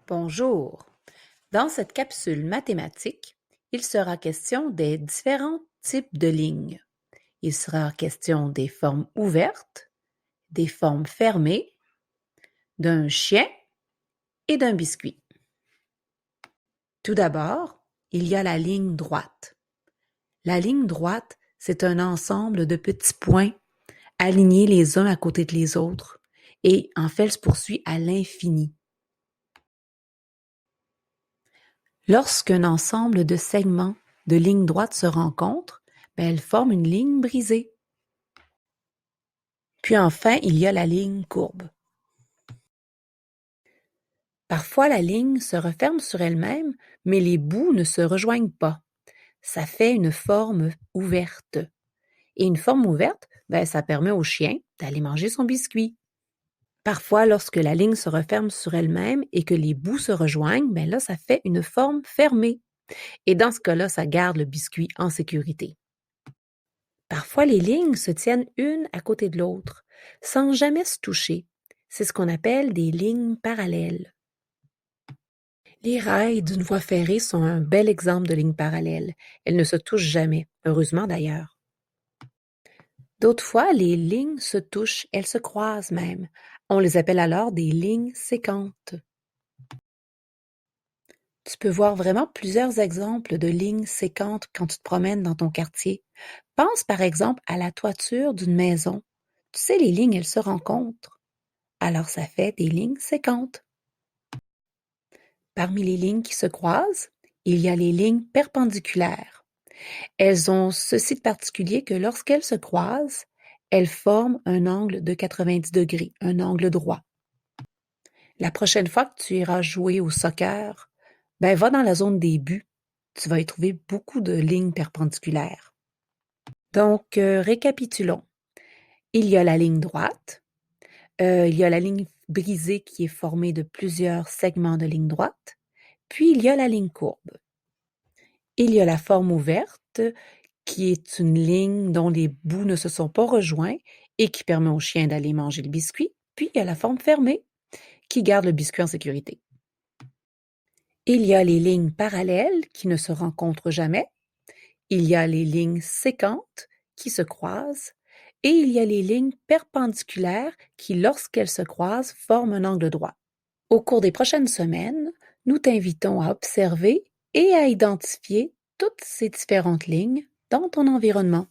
Bonjour. Dans cette capsule mathématique, il sera question des différents types de lignes. Il sera question des formes ouvertes, des formes fermées, d'un chien et d'un biscuit. Tout d'abord, il y a la ligne droite. La ligne droite, c'est un ensemble de petits points alignés les uns à côté de les autres et en fait, elle se poursuit à l'infini. Lorsqu'un ensemble de segments de lignes droites se rencontrent, elles forment une ligne brisée. Puis enfin, il y a la ligne courbe. Parfois, la ligne se referme sur elle-même, mais les bouts ne se rejoignent pas. Ça fait une forme ouverte. Et une forme ouverte, ça permet au chien d'aller manger son biscuit. Parfois, lorsque la ligne se referme sur elle-même et que les bouts se rejoignent, là, ça fait une forme fermée. Et dans ce cas-là, ça garde le biscuit en sécurité. Parfois, les lignes se tiennent une à côté de l'autre, sans jamais se toucher. C'est ce qu'on appelle des lignes parallèles. Les rails d'une voie ferrée sont un bel exemple de ligne parallèle. Elles ne se touchent jamais, heureusement d'ailleurs. D'autres fois, les lignes se touchent, elles se croisent même. On les appelle alors des lignes sécantes. Tu peux voir vraiment plusieurs exemples de lignes sécantes quand tu te promènes dans ton quartier. Pense par exemple à la toiture d'une maison. Tu sais, les lignes, elles se rencontrent. Alors ça fait des lignes sécantes. Parmi les lignes qui se croisent, il y a les lignes perpendiculaires. Elles ont ceci de particulier que lorsqu'elles se croisent, elles forment un angle de 90 degrés, un angle droit. La prochaine fois que tu iras jouer au soccer, va dans la zone des buts. Tu vas y trouver beaucoup de lignes perpendiculaires. Donc, récapitulons. Il y a la ligne droite, il y a la ligne brisée qui est formée de plusieurs segments de ligne droite, puis il y a la ligne courbe. Il y a la forme ouverte, qui est une ligne dont les bouts ne se sont pas rejoints et qui permet au chien d'aller manger le biscuit, puis il y a la forme fermée, qui garde le biscuit en sécurité. Il y a les lignes parallèles qui ne se rencontrent jamais, il y a les lignes sécantes qui se croisent, et il y a les lignes perpendiculaires qui, lorsqu'elles se croisent, forment un angle droit. Au cours des prochaines semaines, nous t'invitons à observer et à identifier toutes ces différentes lignes dans ton environnement.